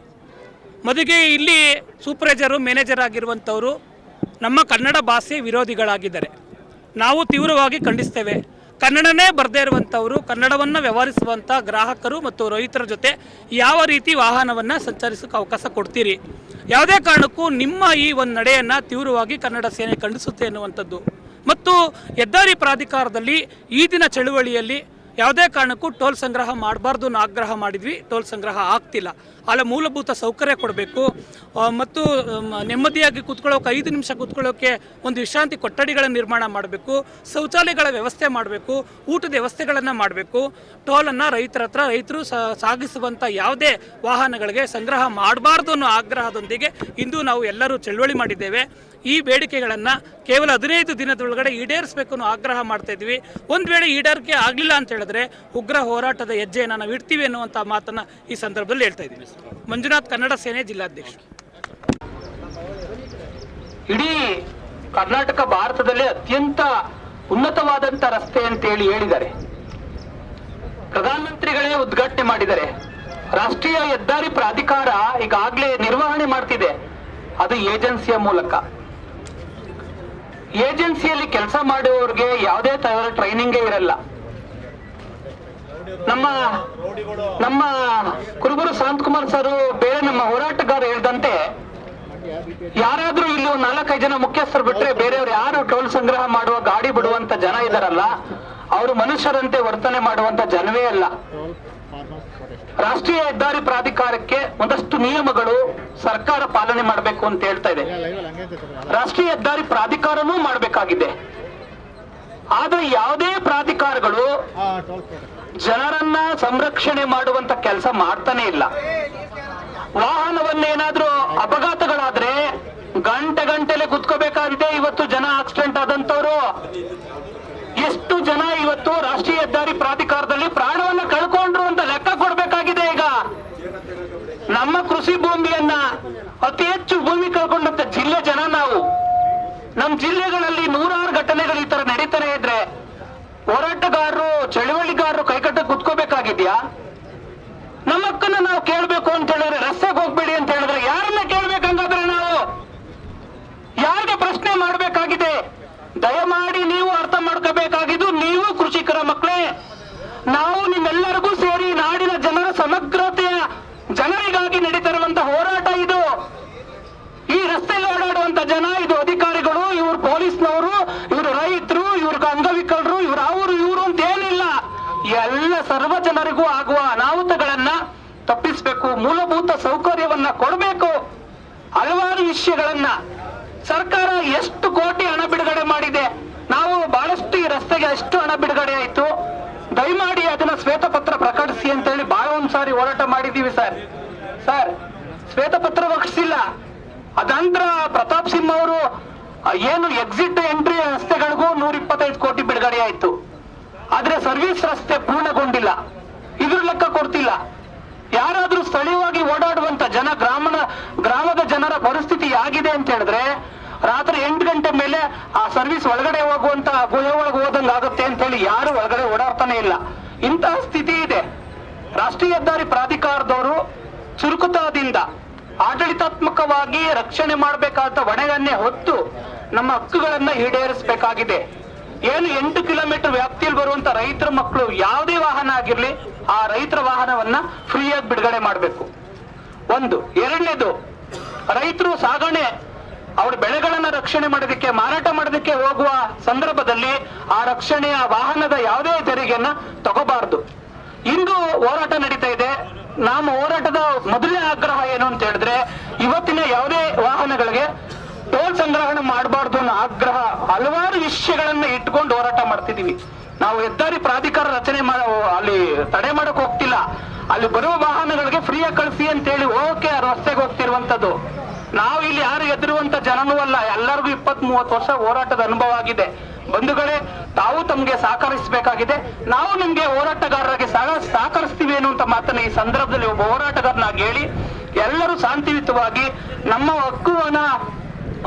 ಮೊದಲಿಗೆ ಇಲ್ಲಿ ಸೂಪರ್ವೈಸರು ಮ್ಯಾನೇಜರ್ ಆಗಿರುವಂಥವರು ನಮ್ಮ ಕನ್ನಡ ಭಾಷೆ ವಿರೋಧಿಗಳಾಗಿದ್ದಾರೆ. ನಾವು ತೀವ್ರವಾಗಿ ಖಂಡಿಸ್ತೇವೆ. ಕನ್ನಡನೇ ಬರದೇ ಇರುವಂಥವರು, ಕನ್ನಡವನ್ನು ವ್ಯವಹರಿಸುವಂಥ ಗ್ರಾಹಕರು ಮತ್ತು ರೈತರ ಜೊತೆ ಯಾವ ರೀತಿ ವಾಹನವನ್ನು ಸಂಚರಿಸೋಕ್ಕೆ ಅವಕಾಶ ಕೊಡ್ತೀರಿ? ಯಾವುದೇ ಕಾರಣಕ್ಕೂ ನಿಮ್ಮ ಈ ಒಂದು ನಡೆಯನ್ನು ತೀವ್ರವಾಗಿ ಕನ್ನಡ ಸೇನೆ ಖಂಡಿಸುತ್ತೆ ಎನ್ನುವಂಥದ್ದು. ಮತ್ತು ಹೆದ್ದಾರಿ ಪ್ರಾಧಿಕಾರದಲ್ಲಿ ಈ ದಿನ ಚಳುವಳಿಯಲ್ಲಿ ಯಾವುದೇ ಕಾರಣಕ್ಕೂ ಟೋಲ್ ಸಂಗ್ರಹ ಮಾಡಬಾರ್ದು ಅನ್ನೋ ಆಗ್ರಹ ಮಾಡಿದ್ವಿ. ಟೋಲ್ ಸಂಗ್ರಹ ಆಗ್ತಿಲ್ಲ. ಅಲ್ಲ, ಮೂಲಭೂತ ಸೌಕರ್ಯ ಕೊಡಬೇಕು ಮತ್ತು ನೆಮ್ಮದಿಯಾಗಿ ಕೂತ್ಕೊಳ್ಳೋಕೆ 5 ನಿಮಿಷ ಕೂತ್ಕೊಳ್ಳೋಕ್ಕೆ ಒಂದು ವಿಶ್ರಾಂತಿ ಕೊಠಡಿಗಳನ್ನು ನಿರ್ಮಾಣ ಮಾಡಬೇಕು, ಶೌಚಾಲಯಗಳ ವ್ಯವಸ್ಥೆ ಮಾಡಬೇಕು, ಊಟದ ವ್ಯವಸ್ಥೆಗಳನ್ನು ಮಾಡಬೇಕು. ಟೋಲನ್ನು ರೈತರು ಸಾಗಿಸುವಂಥ ಯಾವುದೇ ವಾಹನಗಳಿಗೆ ಸಂಗ್ರಹ ಮಾಡಬಾರ್ದು ಅನ್ನೋ ಆಗ್ರಹದೊಂದಿಗೆ ಇಂದು ನಾವು ಎಲ್ಲರೂ ಚಳುವಳಿ ಮಾಡಿದ್ದೇವೆ. ಈ ಬೇಡಿಕೆಗಳನ್ನು ಕೇವಲ 15 ದಿನದೊಳಗಡೆ ಈಡೇರಿಸಬೇಕು ಅನ್ನೋ ಆಗ್ರಹ ಮಾಡ್ತಾ ಇದ್ವಿ. ಒಂದು ವೇಳೆ ಈಡೇರಿಕೆ ಆಗಲಿಲ್ಲ ಅಂತ ಹೇಳಿದ್ರೆ ಉಗ್ರ ಹೋರಾಟದ ಹೆಜ್ಜೆಯನ್ನು ನಾವು ಇಡ್ತೀವಿ ಅನ್ನುವಂಥ ಮಾತನ್ನು ಈ ಸಂದರ್ಭದಲ್ಲಿ ಹೇಳ್ತಾ ಇದ್ದೀವಿ. ಮಂಜುನಾಥ್, ಕನ್ನಡ ಸೇನೆ ಜಿಲ್ಲಾಧ್ಯಕ್ಷ. ಇಡೀ ಕರ್ನಾಟಕ ಭಾರತದಲ್ಲೇ ಅತ್ಯಂತ ಉನ್ನತವಾದಂತ ರಸ್ತೆ ಅಂತೇಳಿ ಹೇಳಿದ್ದಾರೆ. ಪ್ರಧಾನಮಂತ್ರಿಗಳೇ ಉದ್ಘಾಟನೆ ಮಾಡಿದ್ದಾರೆ. ರಾಷ್ಟ್ರೀಯ ಹೆದ್ದಾರಿ ಪ್ರಾಧಿಕಾರ ಈಗಾಗಲೇ ನಿರ್ವಹಣೆ ಮಾಡ್ತಿದೆ, ಅದು ಏಜೆನ್ಸಿಯ ಮೂಲಕ. ಏಜೆನ್ಸಿಯಲ್ಲಿ ಕೆಲಸ ಮಾಡುವವರಿಗೆ ಯಾವುದೇ ತರಹದ ಟ್ರೈನಿಂಗೇ ಇರಲ್ಲ. ನಮ್ಮ ಕುರುಬೂರು ಶಾಂತಕುಮಾರ್ ಸರ್ ಬೇರೆ ನಮ್ಮ ಹೋರಾಟಗಾರ ಹೇಳಿದಂತೆ ಯಾರಾದ್ರೂ ಇಲ್ಲಿ 4-5 ಜನ ಮುಖ್ಯಸ್ಥರು ಬಿಟ್ರೆ ಬೇರೆಯವ್ರು ಯಾರು ಟೋಲ್ ಸಂಗ್ರಹ ಮಾಡುವ ಗಾಡಿ ಬಿಡುವಂತ ಜನ ಇದಾರಲ್ಲ, ಅವರು ಮನುಷ್ಯರಂತೆ ವರ್ತನೆ ಮಾಡುವಂತ ಜನವೇ ಅಲ್ಲ. ರಾಷ್ಟ್ರೀಯ ಹೆದ್ದಾರಿ ಪ್ರಾಧಿಕಾರಕ್ಕೆ ಒಂದಷ್ಟು ನಿಯಮಗಳು ಸರ್ಕಾರ ಪಾಲನೆ ಮಾಡಬೇಕು ಅಂತ ಹೇಳ್ತಾ ಇದೆ. ರಾಷ್ಟ್ರೀಯ ಹೆದ್ದಾರಿ ಪ್ರಾಧಿಕಾರನೂ ಮಾಡಬೇಕಾಗಿದೆ. ಆದ್ರೆ ಯಾವುದೇ ಪ್ರಾಧಿಕಾರಗಳು ಜನರನ್ನ ಸಂರಕ್ಷಣೆ ಮಾಡುವಂತ ಕೆಲಸ ಮಾಡ್ತಾನೆ ಇಲ್ಲ. ವಾಹನವನ್ನೇನಾದ್ರೂ ಅಪಘಾತಗಳಾದ್ರೆ ಗಂಟೆಲೆ ಕುತ್ಕೋಬೇಕಾಗಿದೆ. ಇವತ್ತು ಜನ ಆಕ್ಸಿಡೆಂಟ್ ಆದಂತವ್ರು ಎಷ್ಟು ಜನ ಇವತ್ತು ರಾಷ್ಟ್ರೀಯ ಹೆದ್ದಾರಿ ಪ್ರಾಧಿಕಾರದಲ್ಲಿ ಪ್ರಾಣವನ್ನ ಕಳ್ಕೊಂಡ್ರು ಅಂತ ಲೆಕ್ಕ ಕೊಡ್ಬೇಕಾಗಿದೆ. ಈಗ ನಮ್ಮ ಕೃಷಿ ಭೂಮಿಯನ್ನ ಅತಿ ಹೆಚ್ಚು ಭೂಮಿ ಕಳ್ಕೊಂಡಂತ ಜಿಲ್ಲೆ ಜನ ನಾವು. ನಮ್ಮ ಜಿಲ್ಲೆಗಳಲ್ಲಿ 100 ಘಟನೆಗಳು ಈ ತರ ನಡೀತಾನೆ ಇದ್ರೆ ಹೋರಾಟಗಾರರು ಚಳುವಳಿಗಾರರು ಕೈಕಟ್ಟ ಕುತ್ಕೋಬೇಕಾಗಿದ್ಯಾ? ನಮ್ಮಕ್ಕನ್ನ ನಾವು ಕೇಳ್ಬೇಕು ಅಂತ ಹೇಳಿದ್ರೆ ರಸ್ತೆಗೆ ಹೋಗ್ಬೇಡಿ ಅಂತ ಹೇಳಿದ್ರೆ ಯಾರನ್ನ ಕೇಳ್ಬೇಕಂಗಾದ್ರೆ ನಾವು ಯಾರಿಗೆ ಪ್ರಶ್ನೆ ಮಾಡಬೇಕಾಗಿದೆ? ದಯಮಾಡಿ ನೀವು ಅರ್ಥ ಮಾಡ್ಕೋಬೇಕಾಗಿದ್ದು, ನೀವು ಕೃಷಿಕರ ಮಕ್ಕಳೇ, ನಾವು ನಿಮ್ಮೆಲ್ಲರಿಗೂ ಸೇರಿ ನಾಡಿನ ಜನರ ಸಮಗ್ರತೆಯ ಜನರಿಗಾಗಿ ನಡೀತಿರುವಂತ ಹೋರಾಟ ಇದು. ಈ ರಸ್ತೆಯಲ್ಲಿ ಓಡಾಡುವಂತ ಜನ, ಇದು ಅಧಿಕಾರಿಗಳು, ಇವರು ಪೊಲೀಸ್ನವರು, ಇವರು ರೈತರು, ಇವ್ರಿಗೆ ಅಂಗವಿಕಲರು, ಇವರು ಇವರು ಅಂತ ಏನಿಲ್ಲ. ಎಲ್ಲ ಸರ್ವ ಜನರಿಗೂ ಆಗುವ ಅನಾಹುತಗಳನ್ನ ತಪ್ಪಿಸಬೇಕು, ಮೂಲಭೂತ ಸೌಕರ್ಯವನ್ನ ಕೊಡಬೇಕು. ಹಲವಾರು ವಿಷಯಗಳನ್ನ ಸರ್ಕಾರ ಎಷ್ಟು ಕೋಟಿ ಹಣ ಬಿಡುಗಡೆ ಮಾಡಿದೆ. ನಾವು ಬಹಳಷ್ಟು ಈ ರಸ್ತೆಗೆ ಎಷ್ಟು ಹಣ ಬಿಡುಗಡೆ ಆಯ್ತು, ದಯಮಾಡಿ ಅದನ್ನ ಶ್ವೇತಪತ್ರ ಪ್ರಕಟಿಸಿ ಅಂತ ಹೇಳಿ ಬಹಳ ಒಂದ್ಸಾರಿ ಹೋರಾಟ ಮಾಡಿದೀವಿ ಸರ್. ಶ್ವೇತಪತ್ರ ಪ್ರಕಟಿಸಿಲ್ಲ. ಅದಂತರ ಪ್ರತಾಪ್ ಸಿಂಹ ಅವರು ಏನು ಎಕ್ಸಿಟ್ ಎಂಟ್ರಿ ರಸ್ತೆಗಳಿಗೂ 125 ಕೋಟಿ ಬಿಡುಗಡೆ ಆಯ್ತು. ಆದ್ರೆ ಸರ್ವಿಸ್ ರಸ್ತೆ ಪೂರ್ಣಗೊಂಡಿಲ್ಲ, ಇದ್ರ ಲೆಕ್ಕ ಕೊಡ್ತಿಲ್ಲ. ಯಾರಾದ್ರೂ ಸ್ಥಳೀಯವಾಗಿ ಓಡಾಡುವಂತ ಜನ, ಗ್ರಾಮದ ಜನರ ಪರಿಸ್ಥಿತಿ ಆಗಿದೆ ಅಂತ ಹೇಳಿದ್ರೆ ರಾತ್ರಿ 8 ಗಂಟೆ ಮೇಲೆ ಆ ಸರ್ವಿಸ್ ಒಳಗಡೆ ಹೋಗುವಂತ ಗುಹೆ ಒಳಗೆ ಹೋದಂಗ ಆಗುತ್ತೆ ಅಂತ ಹೇಳಿ ಯಾರು ಒಳಗಡೆ ಓಡಾಡ್ತಾನೆ ಇಲ್ಲ. ಇಂತಹ ಸ್ಥಿತಿ ಇದೆ. ರಾಷ್ಟ್ರೀಯ ಹೆದ್ದಾರಿ ಪ್ರಾಧಿಕಾರದವರು ಚುರುಕುತನದಿಂದ ಆಡಳಿತಾತ್ಮಕವಾಗಿ ರಕ್ಷಣೆ ಮಾಡಬೇಕಾದ ಹೊಣೆಯನ್ನೇ ಹೊತ್ತು ನಮ್ಮ ಹಕ್ಕುಗಳನ್ನ ಈಡೇರಿಸಬೇಕಾಗಿದೆ. ಏನು 8 ಕಿಲೋಮೀಟರ್ ವ್ಯಾಪ್ತಿಯಲ್ಲಿ ಬರುವಂತ ರೈತರ ಮಕ್ಕಳು ಯಾವುದೇ ವಾಹನ ಆಗಿರ್ಲಿ, ಆ ರೈತರ ವಾಹನವನ್ನ ಫ್ರೀಯಾಗಿ ಬಿಡುಗಡೆ ಮಾಡಬೇಕು. ಒಂದು. ಎರಡನೇದು, ರೈತರು ಸಾಗಣೆ ಅವ್ರ ಬೆಳೆಗಳನ್ನ ರಕ್ಷಣೆ ಮಾಡೋದಕ್ಕೆ, ಮಾರಾಟ ಮಾಡೋದಕ್ಕೆ ಹೋಗುವ ಸಂದರ್ಭದಲ್ಲಿ ಆ ರಕ್ಷಣೆಯ ವಾಹನದ ಯಾವುದೇ ತೆರಿಗೆಯನ್ನ ತಗೋಬಾರದು. ಇಂದು ಹೋರಾಟ ನಡೀತಾ ಇದೆ. ನಮ್ಮ ಹೋರಾಟದ ಮೊದಲನೇ ಆಗ್ರಹ ಏನು ಅಂತ ಹೇಳಿದ್ರೆ, ಇವತ್ತಿನ ಯಾವುದೇ ವಾಹನಗಳಿಗೆ ಟೋಲ್ ಸಂಗ್ರಹಣೆ ಮಾಡಬಾರ್ದು ಅನ್ನೋ ಆಗ್ರಹ. ಹಲವಾರು ವಿಷಯಗಳನ್ನ ಇಟ್ಕೊಂಡು ಹೋರಾಟ ಮಾಡ್ತಿದೀವಿ ನಾವು. ಹೆದ್ದಾರಿ ಪ್ರಾಧಿಕಾರ ರಚನೆ ಅಲ್ಲಿ ತಡೆ ಮಾಡಕ್ ಹೋಗ್ತಿಲ್ಲ. ಅಲ್ಲಿ ಬರುವ ವಾಹನಗಳಿಗೆ ಫ್ರೀಯಾಗಿ ಕಳಿಸಿ ಅಂತೇಳಿ ಓಕೆ ರಸ್ತೆಗೆ ಹೋಗ್ತಿರುವಂತದ್ದು. ನಾವು ಇಲ್ಲಿ ಯಾರು ಎದುರುವಂತ ಜನನೂ ಅಲ್ಲ, ಎಲ್ಲರಿಗೂ 20-30 ವರ್ಷ ಹೋರಾಟದ ಅನುಭವ ಆಗಿದೆ. ಬಂಧುಗಳೇ, ತಾವು ತಮ್ಗೆ ಸಹಕರಿಸಬೇಕಾಗಿದೆ. ನಾವು ನಿಮ್ಗೆ ಹೋರಾಟಗಾರರಾಗಿ ಸಹಕರಿಸ್ತೀವಿ ಅನ್ನುವಂತ ಮಾತನ್ನ ಈ ಸಂದರ್ಭದಲ್ಲಿ ಒಬ್ಬ ಹೋರಾಟಗಾರನಾಗಿ ಹೇಳಿ, ಎಲ್ಲರೂ ಶಾಂತಿಯುತವಾಗಿ ನಮ್ಮ ಹಕ್ಕುವನ್ನ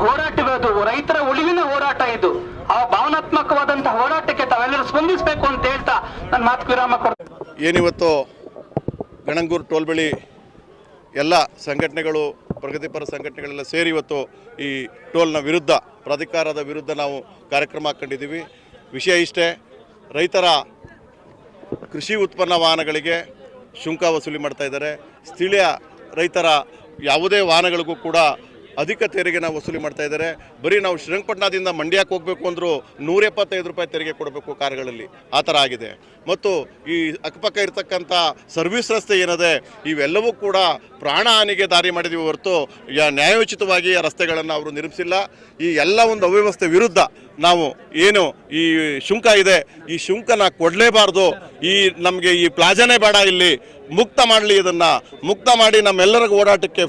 ಹೋರಾಟವಿರೋದು, ರೈತರ ಉಳಿವಿನ ಹೋರಾಟ ಇದು. ಆ ಭಾವನಾತ್ಮಕವಾದಂತಹ ಹೋರಾಟಕ್ಕೆ ತಾವೆಲ್ಲರೂ ಸ್ಪಂದಿಸಬೇಕು ಅಂತ ಹೇಳ್ತಾ ನನ್ನ ಮಾತು ವಿರಾಮ ಕೊಡ್ತೀನಿ. ಏನಿವತ್ತು ಗಣಂಗೂರು ಟೋಲ್ ಬಳಿ ಎಲ್ಲ ಸಂಘಟನೆಗಳು, ಪ್ರಗತಿಪರ ಸಂಘಟನೆಗಳೆಲ್ಲ ಸೇರಿ ಇವತ್ತು ಈ ಟೋಲ್ನ ವಿರುದ್ಧ, ಪ್ರಾಧಿಕಾರದ ವಿರುದ್ಧ ನಾವು ಕಾರ್ಯಕ್ರಮ ಹಾಕ್ಕೊಂಡಿದ್ದೀವಿ. ವಿಷಯ ಇಷ್ಟೇ, ರೈತರ ಕೃಷಿ ಉತ್ಪನ್ನ ವಾಹನಗಳಿಗೆ ಶುಂಕ ವಸೂಲಿ ಮಾಡ್ತಾ ಇದ್ದಾರೆ. ಸ್ಥಳೀಯ ರೈತರ ಯಾವುದೇ ವಾಹನಗಳಿಗೂ ಕೂಡ ಅಧಿಕ ತೆರಿಗೆನ ವಸೂಲಿ ಮಾಡ್ತಾ ಇದ್ದಾರೆ. ಬರೀ ನಾವು ಶ್ರೀರಂಗಪಟ್ಟಣದಿಂದ ಮಂಡ್ಯಕ್ಕೆ ಹೋಗಬೇಕು ಅಂದರೂ 175 ರೂಪಾಯಿ ತೆರಿಗೆ ಕೊಡಬೇಕು ಕಾರುಗಳಲ್ಲಿ, ಆ ಥರ ಆಗಿದೆ. ಮತ್ತು ಈ ಅಕ್ಕಪಕ್ಕ ಇರತಕ್ಕಂಥ ಸರ್ವಿಸ್ ರಸ್ತೆ ಏನಿದೆ ಇವೆಲ್ಲವೂ ಕೂಡ ಪ್ರಾಣ ಹಾನಿಗೆ ದಾರಿ ಮಾಡಿದೀವಿ ಹೊರತು ನ್ಯಾಯೋಚಿತವಾಗಿ ಆ ರಸ್ತೆಗಳನ್ನು ಅವರು ನಿರ್ಮಿಸಿಲ್ಲ. ಈ ಎಲ್ಲ ಒಂದು ಅವ್ಯವಸ್ಥೆ ವಿರುದ್ಧ ನಾವು ಏನು ಈ ಶುಂಕ ಇದೆ, ಈ ಶುಂಕನ ಕೊಡಲೇಬಾರ್ದು. ನಮಗೆ ಈ ಪ್ಲಾಜಾನೇ ಬೇಡ, ಇಲ್ಲಿ ಮುಕ್ತ ಮಾಡಲಿ, ಇದನ್ನು ಮುಕ್ತ ಮಾಡಿ ನಮ್ಮೆಲ್ಲರಿಗೂ ಓಡಾಟಕ್ಕೆ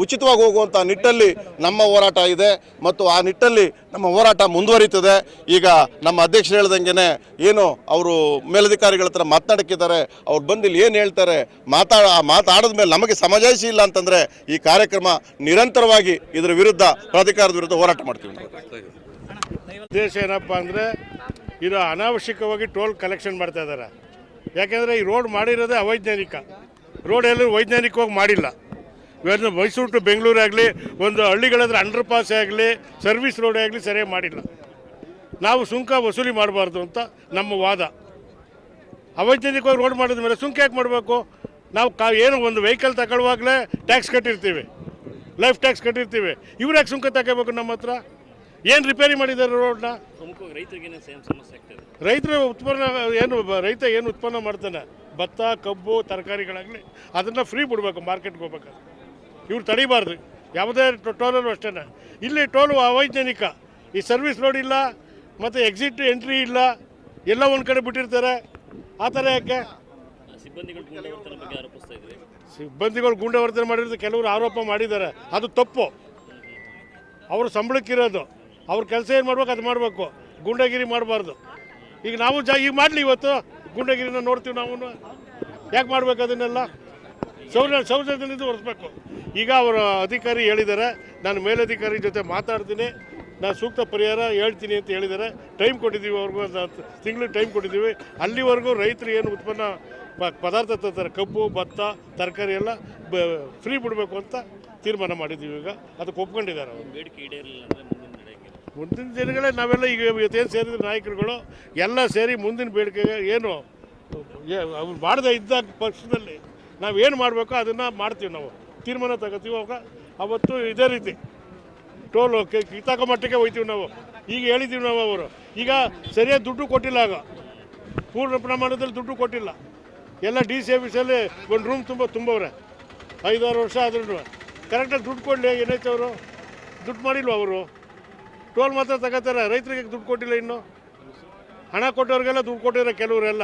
ಉಚಿತವಾಗಿ ಹೋಗುವಂಥ ನಿಟ್ಟಲ್ಲಿ ನಮ್ಮ ಹೋರಾಟ ಇದೆ ಮತ್ತು ಆ ನಿಟ್ಟಲ್ಲಿ ನಮ್ಮ ಹೋರಾಟ ಮುಂದುವರಿತದೆ. ಈಗ ನಮ್ಮ ಅಧ್ಯಕ್ಷರು ಹೇಳ್ದಂಗೆ ಏನು ಅವರು ಮೇಲಧಿಕಾರಿಗಳ ಹತ್ರ ಮಾತನಾಡಕ್ಕಿದ್ದಾರೆ, ಅವ್ರು ಬಂದು ಇಲ್ಲಿ ಏನು ಹೇಳ್ತಾರೆ ಮಾತಾಡಿದ ಮೇಲೆ ನಮಗೆ ಸಮಜಾಯಿಸಿ ಇಲ್ಲ ಅಂತಂದರೆ ಈ ಕಾರ್ಯಕ್ರಮ ನಿರಂತರವಾಗಿ ಇದರ ವಿರುದ್ಧ, ಪ್ರಾಧಿಕಾರದ ವಿರುದ್ಧ ಹೋರಾಟ ಮಾಡ್ತೀವಿ. ಉದ್ದೇಶ ಏನಪ್ಪ ಅಂದರೆ ಇದು ಅನಾವಶ್ಯಕವಾಗಿ ಟೋಲ್ ಕಲೆಕ್ಷನ್ ಮಾಡ್ತಾ ಇದ್ದಾರೆ. ಯಾಕೆಂದರೆ ಈ ರೋಡ್ ಮಾಡಿರೋದೇ ಅವೈಜ್ಞಾನಿಕ. ರೋಡ್ ಎಲ್ಲೂ ವೈಜ್ಞಾನಿಕವಾಗಿ ಮಾಡಿಲ್ಲ. ಇವಾಗ ಮೈಸೂರು ಟು ಬೆಂಗಳೂರು ಆಗಲಿ, ಒಂದು ಹಳ್ಳಿಗಳಾದ್ರೆ ಅಂಡರ್ ಪಾಸ್ ಆಗಲಿ, ಸರ್ವಿಸ್ ರೋಡ್ ಆಗಲಿ ಸರಿಯಾಗಿ ಮಾಡಿಲ್ಲ. ನಾವು ಸುಂಕ ವಸೂಲಿ ಮಾಡಬಾರ್ದು ಅಂತ ನಮ್ಮ ವಾದ. ಅವೈಜ್ಞಾನಿಕವಾಗಿ ರೋಡ್ ಮಾಡಿದ ಮೇಲೆ ಸುಂಕ ಯಾಕೆ ಮಾಡಬೇಕು? ನಾವು ಏನು ಒಂದು ವೆಹಿಕಲ್ ತಗೊಳ್ಳುವಾಗಲೇ ಟ್ಯಾಕ್ಸ್ ಕಟ್ಟಿರ್ತೀವಿ, ಲೈಫ್ ಟ್ಯಾಕ್ಸ್ ಕಟ್ಟಿರ್ತೀವಿ. ಇವ್ರು ಯಾಕೆ ಸುಂಕ ತಗೋಬೇಕು ನಮ್ಮ ಹತ್ರ? ಏನು ರಿಪೇರಿ ಮಾಡಿದ್ದಾರೆ ರೋಡ್ನ? ರೈತರ ಉತ್ಪನ್ನ ರೈತ ಏನು ಉತ್ಪನ್ನ ಮಾಡ್ತಾನೆ, ಭತ್ತ, ಕಬ್ಬು, ತರಕಾರಿಗಳಾಗಲಿ, ಅದನ್ನು ಫ್ರೀ ಬಿಡಬೇಕು ಮಾರ್ಕೆಟ್ಗೆ ಹೋಗ್ಬೇಕಾದ್ರೆ. ಇವ್ರು ತಡಿಬಾರ್ದು. ಯಾವುದೇ ಟೋಲಲ್ಲೂ ಅಷ್ಟೇ. ಇಲ್ಲಿ ಟೋಲು ಅವೈಜ್ಞಾನಿಕ. ಈ ಸರ್ವಿಸ್ ರೋಡ್ ಇಲ್ಲ, ಮತ್ತು ಎಕ್ಸಿಟ್ ಎಂಟ್ರಿ ಇಲ್ಲ, ಎಲ್ಲ ಒಂದು ಕಡೆ ಬಿಟ್ಟಿರ್ತಾರೆ. ಆ ಥರ ಯಾಕೆ? ಸಿಬ್ಬಂದಿಗಳು ಗೂಂಡಾವರ್ತನೆ ಮಾಡಿರೋದು ಕೆಲವರು ಆರೋಪ ಮಾಡಿದ್ದಾರೆ. ಅದು ತಪ್ಪು. ಅವರು ಸಂಬಳಕ್ಕಿರೋದು, ಅವ್ರ ಕೆಲಸ ಏನು ಮಾಡ್ಬೇಕು ಅದು ಮಾಡಬೇಕು. ಗೂಂಡಾಗಿರಿ ಮಾಡಬಾರ್ದು. ಈಗ ನಾವು ಈಗ ಮಾಡಲಿ, ಇವತ್ತು ಗೂಂಡಾಗಿರಿನ ನೋಡ್ತೀವಿ. ನಾವು ಯಾಕೆ ಮಾಡಬೇಕು ಅದನ್ನೆಲ್ಲ? ಸೌಜನ್ಯದಿಂದ ಹೊರಿಸ್ಬೇಕು. ಈಗ ಅವರ ಅಧಿಕಾರಿ ಹೇಳಿದ್ದಾರೆ, ನಾನು ಮೇಲಧಿಕಾರಿ ಜೊತೆ ಮಾತಾಡ್ತೀನಿ, ನಾನು ಸೂಕ್ತ ಪರಿಹಾರ ಹೇಳ್ತೀನಿ ಅಂತ ಹೇಳಿದ್ದಾರೆ. ಟೈಮ್ ಕೊಟ್ಟಿದ್ದೀವಿ ಅವ್ರಿಗೂ, ಒಂದು ತಿಂಗಳು ಟೈಮ್ ಕೊಟ್ಟಿದ್ದೀವಿ. ಅಲ್ಲಿವರೆಗೂ ರೈತರು ಏನು ಉತ್ಪನ್ನ ಪದಾರ್ಥ ತರ್ತಾರೆ, ಕಬ್ಬು, ಭತ್ತ, ತರಕಾರಿ ಎಲ್ಲ ಫ್ರೀ ಬಿಡಬೇಕು ಅಂತ ತೀರ್ಮಾನ ಮಾಡಿದ್ದೀವಿ. ಈಗ ಅದಕ್ಕೆ ಒಪ್ಕೊಂಡಿದ್ದಾರೆ ಅವರು. ಮುಂದಿನ ದಿನಗಳೇ ನಾವೆಲ್ಲ ಈಗ ಇವತ್ತೇನು ಸೇರಿದ ನಾಯಕರುಗಳು ಎಲ್ಲ ಸೇರಿ ಮುಂದಿನ ಬೇಡಿಕೆಗೆ ಏನು ಅವ್ರು ಮಾಡದೇ ಇದ್ದ ಪಕ್ಷದಲ್ಲಿ ನಾವೇನು ಮಾಡಬೇಕೋ ಅದನ್ನು ಮಾಡ್ತೀವಿ. ನಾವು ತೀರ್ಮಾನ ತಗೋತೀವಿ. ಅವಾಗ ಅವತ್ತು ಇದೇ ರೀತಿ ಟೋಲ್ ಕಿತ್ತಾಕೋ ಮಟ್ಟಕ್ಕೆ ಹೋಗ್ತೀವಿ ನಾವು. ಈಗ ಹೇಳಿದ್ದೀವಿ ನಾವು. ಅವರು ಈಗ ಸರಿಯಾಗಿ ದುಡ್ಡು ಕೊಟ್ಟಿಲ್ಲ, ಆಗ ಪೂರ್ಣ ಪ್ರಮಾಣದಲ್ಲಿ ದುಡ್ಡು ಕೊಟ್ಟಿಲ್ಲ. ಎಲ್ಲ DC ಆಫೀಸಲ್ಲಿ ಒಂದು ರೂಮ್ ತುಂಬವ್ರೆ 5-6 ವರ್ಷ ಆದ್ರೂ ಕರೆಕ್ಟಾಗಿ ದುಡ್ಡು ಕೊಡಲಿ. ಏನೈತೆ ಅವರು ದುಡ್ಡು ಮಾಡಿಲ್ವ? ಅವರು ಟೋಲ್ ಮಾತ್ರ ತಗೋತಾರೆ, ರೈತರಿಗೆ ದುಡ್ಡು ಕೊಟ್ಟಿಲ್ಲ. ಇನ್ನು ಹಣ ಕೊಟ್ಟವ್ರಿಗೆಲ್ಲ ದುಡ್ಡು ಕೊಟ್ಟಿರೋ ಕೆಲವರೆಲ್ಲ,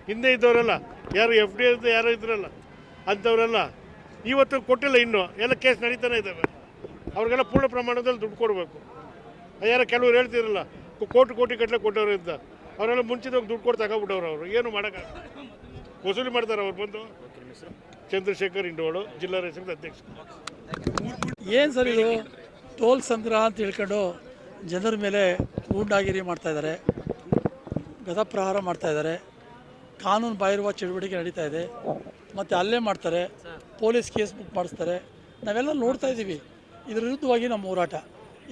ಹಿಂದೆ ಇದ್ದವರೆಲ್ಲ, ಯಾರು FD ಅಂತ ಯಾರು ಇದ್ರಲ್ಲ ಅಂಥವರೆಲ್ಲ ಇವತ್ತು ಕೊಟ್ಟಿಲ್ಲ. ಇನ್ನೂ ಎಲ್ಲ ಕೇಸ್ ನಡೀತಾನೆ ಇದ್ದಾವೆ. ಅವ್ರಿಗೆಲ್ಲ ಪೂರ್ಣ ಪ್ರಮಾಣದಲ್ಲಿ ದುಡ್ಡು ಕೊಡಬೇಕು. ಯಾರು ಕೆಲವ್ರು ಹೇಳ್ತಿರಲ್ಲ ಕೋಟಿ ಗಟ್ಟಲೆ ಕೊಟ್ಟವ್ರು ಅಂತ, ಅವರೆಲ್ಲ ಮುಂಚಿತವಾಗಿ ದುಡ್ಡು ಕೊಟ್ಟು ತಗೊಬಿಟ್ಟವ್ರು. ಅವರು ಏನು ಮಾಡೋಕ್ಕಾಗ, ವಸೂಲಿ ಮಾಡ್ತಾರೆ ಅವ್ರು ಬಂದು. ಚಂದ್ರಶೇಖರ್ ಇಂಡೋಳು, ಜಿಲ್ಲಾ ರೈತ ಅಧ್ಯಕ್ಷ. ಏನು ಸರ್ ಇದು ಟೋಲ್ ಸಂಗ್ರಹ ಅಂತ ಹೇಳ್ಕೊಂಡು ಜನರ ಮೇಲೆ ಗೂಂಡಾಗಿರಿ ಮಾಡ್ತಾಯಿದ್ದಾರೆ, ಗದಪ್ರಹಾರ ಮಾಡ್ತಾಯಿದ್ದಾರೆ, ಕಾನೂನು ಬಾಹಿರುವ ಚಟುವಟಿಕೆ ನಡೀತಾ ಇದೆ. ಮತ್ತು ಅಲ್ಲೇ ಮಾಡ್ತಾರೆ, ಪೊಲೀಸ್ ಕೇಸ್ ಬುಕ್ ಮಾಡಿಸ್ತಾರೆ. ನಾವೆಲ್ಲ ನೋಡ್ತಾ ಇದ್ದೀವಿ. ಇದರ ವಿರುದ್ಧವಾಗಿ ನಮ್ಮ ಹೋರಾಟ.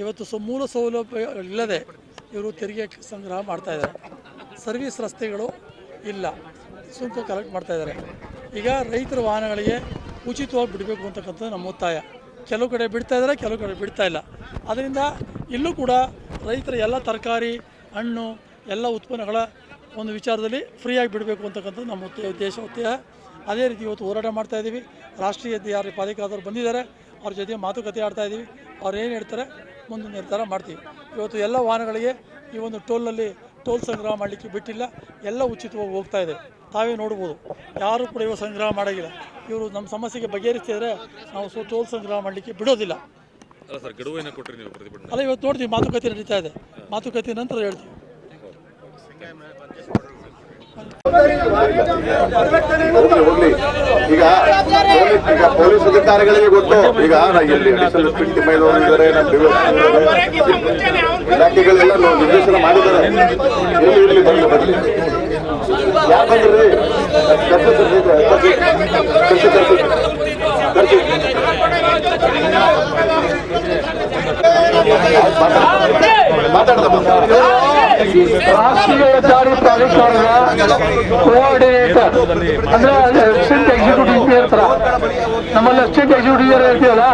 ಇವತ್ತು ಮೂಲ ಸೌಲಭ್ಯ ಇಲ್ಲದೆ ಇವರು ತೆರಿಗೆ ಸಂಗ್ರಹ ಮಾಡ್ತಾಯಿದ್ದಾರೆ. ಸರ್ವಿಸ್ ರಸ್ತೆಗಳು ಇಲ್ಲ, ಸುಂಕ ಕಲೆಕ್ಟ್ ಮಾಡ್ತಾಯಿದ್ದಾರೆ. ಈಗ ರೈತರ ವಾಹನಗಳಿಗೆ ಉಚಿತವಾಗಿ ಬಿಡಬೇಕು ಅಂತಕ್ಕಂಥದ್ದು ನಮ್ಮ ಒತ್ತಾಯ. ಕೆಲವು ಕಡೆ ಬಿಡ್ತಾ ಇದ್ದಾರೆ, ಕೆಲವು ಕಡೆ ಬಿಡ್ತಾ ಇಲ್ಲ. ಅದರಿಂದ ಇಲ್ಲೂ ಕೂಡ ರೈತರ ಎಲ್ಲ ತರಕಾರಿ, ಹಣ್ಣು, ಎಲ್ಲ ಉತ್ಪನ್ನಗಳ ಒಂದು ವಿಚಾರದಲ್ಲಿ ಫ್ರೀಯಾಗಿ ಬಿಡಬೇಕು ಅಂತಕ್ಕಂಥದ್ದು ನಮ್ಮ ಉದ್ದೇಶ ಒತ್ತಾಯ. ಅದೇ ರೀತಿ ಇವತ್ತು ಹೋರಾಟ ಮಾಡ್ತಾಯಿದ್ದೀವಿ. ರಾಷ್ಟ್ರೀಯ ಯಾರು ಪ್ರಾಧಿಕಾರದವ್ರು ಬಂದಿದ್ದಾರೆ, ಅವ್ರ ಜೊತೆ ಮಾತುಕತೆ ಆಡ್ತಾಯಿದ್ದೀವಿ. ಅವ್ರು ಏನು ಹೇಳ್ತಾರೆ ಮುಂದೆ ನಿರ್ಧಾರ ಮಾಡ್ತೀವಿ. ಇವತ್ತು ಎಲ್ಲ ವಾಹನಗಳಿಗೆ ಈ ಒಂದು ಟೋಲ್ ಸಂಗ್ರಹ ಮಾಡಲಿಕ್ಕೆ ಬಿಟ್ಟಿಲ್ಲ, ಎಲ್ಲ ಉಚಿತವಾಗಿ ಹೋಗ್ತಾ ಇದೆ. ತಾವೇ ನೋಡ್ಬೋದು. ಯಾರೂ ಕೂಡ ಇವರು ಸಂಗ್ರಹ ಮಾಡೋಂಗಿಲ್ಲ. ಇವರು ನಮ್ಮ ಸಮಸ್ಯೆಗೆ ಬಗೆಹರಿಸ್ತಿದ್ರೆ ನಾವು ಟೋಲ್ ಸಂಗ್ರಹ ಮಾಡಲಿಕ್ಕೆ ಬಿಡೋದಿಲ್ಲ. ಅಲ್ಲ, ಇವತ್ತು ನೋಡ್ತೀವಿ, ಮಾತುಕತೆ ನಡೀತಾ ಇದೆ. ಮಾತುಕತೆ ನಂತರ ಹೇಳ್ತೀವಿ. ಈಗ ಪೊಲೀಸ್ ಅಧಿಕಾರಿಗಳಿಗೆ ಗೊತ್ತು. ಈಗ ಎಲ್ಲಿ ಅಡಿಷನಲ್ ಡಿಸ್ಟ್ರಿಕ್ಟ್ ಮೈದಾನಿದ್ದಾರೆ, ಇಲಾಖೆಗಳೆಲ್ಲ ನಿರ್ದೇಶನ ಮಾಡಿದ್ದಾರೆ. ಇರಲಿ ಬರಲಿ ಯಾರು ಬಂದ್ರಿ ರಾಷ್ಟ್ರೀಯ ಹೆದ್ದಾರಿ ಪ್ರಾಧಿಕಾರದ ಕೋಆರ್ಡಿನೇಟರ್ ಅಂದ್ರೆ ಅಸಿಸ್ಟೆಂಟ್ ಎಕ್ಸಿಕ್ಯೂಟಿವ್ ಇಂಜಿನಿಯರ್ ತರ, ನಮ್ಮಲ್ಲಿ ಅಸಿಸ್ಟೆಂಟ್ ಎಕ್ಸಿಕ್ಯೂಟಿವ್ ಇಂಜಿನಿಯರ್ ಇರ್ತೀವಲ್ಲ,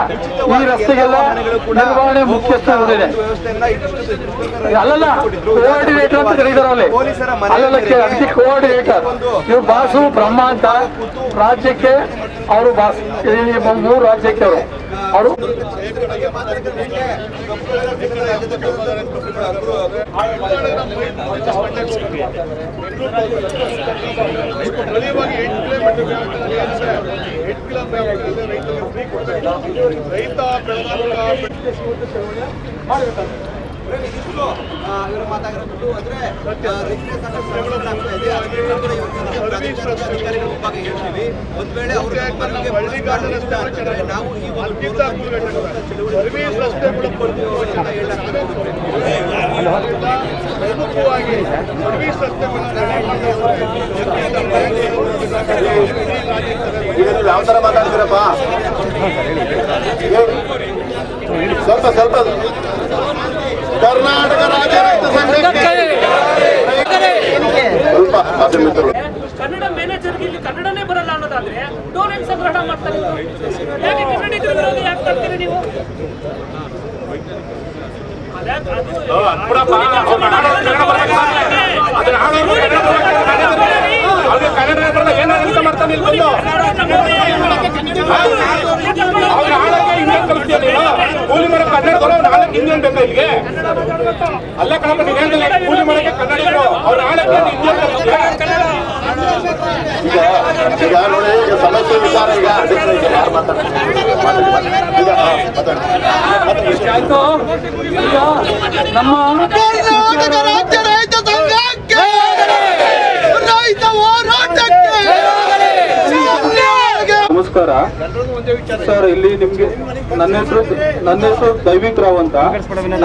ಈ ರಸ್ತೆಗೆಲ್ಲ ನಿರ್ವಹಣೆ ಮುಖ್ಯಸ್ಥರಿದೆ. ಅಲ್ಲಲ್ಲ, ಕೋಆರ್ಡಿನೇಟರ್ ಅಂತ ಕರೀತಾರೆ ಅಲ್ಲಿ. ಅಲ್ಲಲ್ಲ, ಅದಕ್ಕೆ ಕೋಆರ್ಡಿನೇಟರ್. ಇವ್ರು ಬಾಸು ಬ್ರಹ್ಮ ಅಂತ ರಾಜ್ಯಕ್ಕೆ ಅವರು ಬಾಸ್, 3 ರಾಜ್ಯಕ್ಕೆ ಅವರು ಇವರು ಮಾತಾಗಿರೋದು ಅಂದ್ರೆ ಅಧಿಕಾರಿಗಳ ಮುಂಭಾಗ ಹೇಳ್ತೀವಿ. ಒಂದ್ ವೇಳೆ ಅವರು ನಾವು ಈ ಪ್ರಮುಖವಾಗಿ ಸರ್ವಿಸ್ ಯಾವ ತರ ಮಾತಾಡ್ತೀರಪ್ಪ? ಸ್ವಲ್ಪ ಸ್ವಲ್ಪ ಕರ್ನಾಟಕ ರಾಜ್ಯ ರೈತ ಸಂಘಕ್ಕೆ ಸ್ವಲ್ಪ ಕನ್ನಡ ಮ್ಯಾನೇಜರ್ಗೆ ಇಲ್ಲಿ ಕನ್ನಡನೇ ಬರಲ್ಲ ಅನ್ನೋದಾದ್ರೆ ಟೋಲ್ ಹೆಂಗ್ ಸಂಗ್ರಹಣ ಮಾಡ್ತಾರೆ? ಯಾಕೆ ಕನ್ನಡಿಗರ ವಿರೋಧಿ ಯಾಕೆ ಮಾಡ್ತೀರಿ ನೀವು? ಕೂಲಿ ಮಾಡಕ್ಕೆ ಕನ್ನಡದವರು ನಾಳೆ ಇಂಡಿಯನ್ ಬೇಕಾ ಇಲ್ಲಿಗೆ? ಅಲ್ಲ ಕಣಪ್ಪ, ನೀನು ಕೂಲಿ ಮಾಡಕ್ಕೆ ಕನ್ನಡಿಗರು ಅವ್ರ ನಾಳೆಗೆ ಇಂಡಿಯನ್ ಈಗ ನೋಡಿ, ಈಗ ಸಮಸ್ಯೆ ವಿಚಾರ ಈಗ ಯಾರು ಮಾತಾಡ್ತಾರೆ? ನಮ್ಮ ಕರ್ನಾಟಕ ರಾಜ್ಯ ರೈತ ಸಂಘಕ್ಕೆ ರೈತ ಹೋರಾಟಕ್ಕೆ. ನಮಸ್ಕಾರ ಸರ್. ಇಲ್ಲಿ ನಿಮ್ಗೆ ನನ್ನ ಹೆಸರು ದೈವಿಕ್ ರಾವ್ ಅಂತ.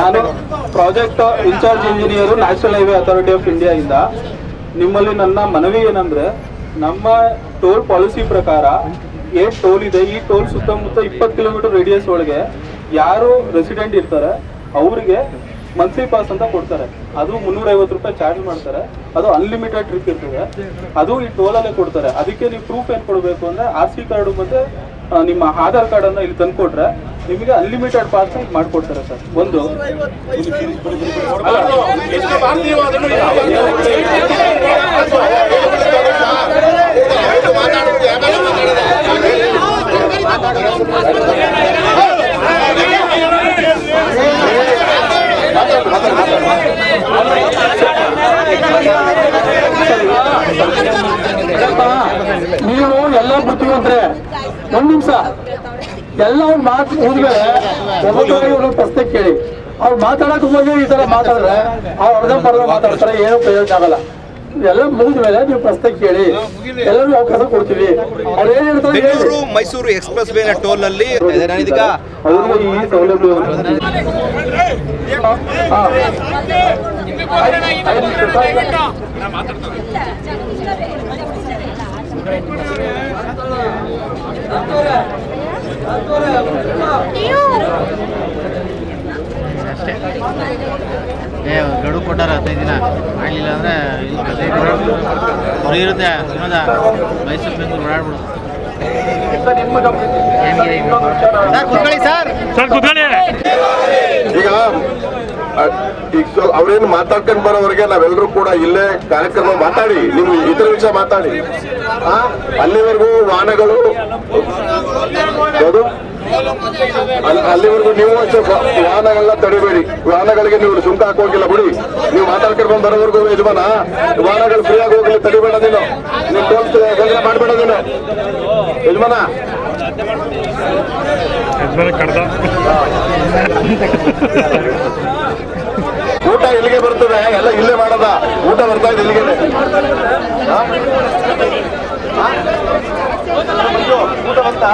ನಾನು project in charge engineer national highway authority of India ಇಂದ. ನಿಮ್ಮಲ್ಲಿ ನನ್ನ ಮನವಿ ಏನಂದ್ರೆ, ನಮ್ಮ ಟೋಲ್ ಪಾಲಿಸಿ ಪ್ರಕಾರ ಏನ್ ಟೋಲ್ ಇದೆ, ಈ ಟೋಲ್ ಸುತ್ತಮುತ್ತ 20 ಕಿಲೋಮೀಟರ್ ರೇಡಿಯಸ್ ಒಳಗೆ ಯಾರು ರೆಸಿಡೆಂಟ್ ಇರ್ತಾರೆ ಅವರಿಗೆ ಮಂತ್ಲಿ ಪಾಸ್ ಅಂತ ಕೊಡ್ತಾರೆ. ಅದು 350 ರೂಪಾಯಿ ಚಾರ್ಜ್ ಮಾಡ್ತಾರೆ. ಅದು ಅನ್ಲಿಮಿಟೆಡ್ ಟ್ರಿಪ್ ಇರ್ತದೆ. ಅದು ಈ ಟೋಲಲ್ಲೇ ಕೊಡ್ತಾರೆ. ಅದಕ್ಕೆ ನೀವು ಪ್ರೂಫ್ ಏನ್ ಕೊಡಬೇಕು ಅಂದ್ರೆ RC ಕಾರ್ಡು ಮತ್ತೆ ನಿಮ್ಮ ಆಧಾರ್ ಕಾರ್ಡ್ ಅನ್ನ ಇಲ್ಲಿ ತಂದ್ಕೊಟ್ರೆ ನಿಮಗೆ ಅನ್ಲಿಮಿಟೆಡ್ ಪಾಸ್ ಮಾಡ್ಕೊಡ್ತಾರೆ ಸರ್. ಒಂದು ನೀವು ಎಲ್ಲ ಬುದ್ಧಿವಂತರೆ, ಒಂದ್ ನಿಮಿಷ ಎಲ್ಲ ಮಾತು ಮುಗಿದ್ಮೇಲೆ ಒಬ್ಬೊಬ್ಬರಿಗೆ ಪ್ರಶ್ನೆ ಕೇಳಿ. ಅವ್ರು ಮಾತಾಡಕ್ ಹೋಗಿ ಈ ತರ ಮಾತಾಡಿದ್ರೆ ಅವ್ರು ಅರ್ಧ ಮಾತಾಡ್ತಾರೆ, ಏನೋ ಪ್ರಯೋಜನ ಆಗಲ್ಲ. ಎಲ್ಲ ಮುಗಿದ್ಮೇಲೆ ನೀವು ಪ್ರಶ್ನೆ ಕೇಳಿ, ಎಲ್ಲರಿಗೂ ಅವಕಾಶ ಕೊಡ್ತೀವಿ. ಅವ್ರು ಏನ್ ಹೇಳ್ತಾರೆ, ಬೆಂಗಳೂರು ಮೈಸೂರು ಎಕ್ಸ್ಪ್ರೆಸ್ ವೇನ ಟೋಲ್ ಅಲ್ಲಿ ನಾನೀಗ ಅವ್ರಿಗೆ ಈ ಸೌಲಭ್ಯ ಗಡುವು ಕೊಟ್ಟಾರ 15 ದಿನ ಮಾಡಲಿಲ್ಲ ಅಂದರೆ ಫ್ರೀ ಇರುತ್ತೆ. ಮೈಸೂರು ಬೆಂಗಳೂರು ಓಡಾಡ್ಬಿಡು. ಈಗ ಅವ್ರೇನು ಮಾತಾಡ್ಕೊಂಡು ಬರೋವರೆಗೆ ನಾವೆಲ್ಲರೂ ಕೂಡ ಇಲ್ಲೇ ಕಾರ್ಯಕ್ರಮ ಮಾತಾಡಿ, ನೀವು ಇತರ ವಿಷಯ ಮಾತಾಡಿ. ಅಲ್ಲಿವರೆಗೂ ವಾಹನಗಳು ಅಲ್ಲಿವರೆಗೂ ನೀವು ಅಷ್ಟೇ ವಾಹನಗಳನ್ನ ತಡಿಬೇಡಿ. ವಾಹನಗಳಿಗೆ ನೀವು ಸುಂಕ ಹಾಕೋಗಿಲ್ಲ ಬಿಡಿ. ನೀವು ಮಾತಾಡ್ಕೊಂಡು ಬರೋವರೆಗೂ ಯಜಮಾನ ವಾಹನಗಳು ಫ್ರೀ ಆಗಿ ಹೋಗಲಿ, ತಡಿಬೇಡ ನೀನು. ನೀನು ಟೋಲ್ ಮಾಡಬೇಡ ನೀನು ಯಜಮಾನ. ಊಟ ಇಲ್ಲಿಗೆ ಬರ್ತದೆ, ಎಲ್ಲ ಇಲ್ಲೇ ಮಾಡದ. ಊಟ ಬರ್ತಾ ಇದೆ ಇಲ್ಲಿಗೆ. ಊಟ ಬಂತಾ?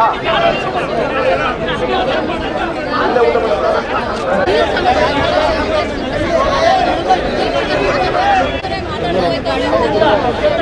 ಮಾತಾಡೋದಕ್ಕೆ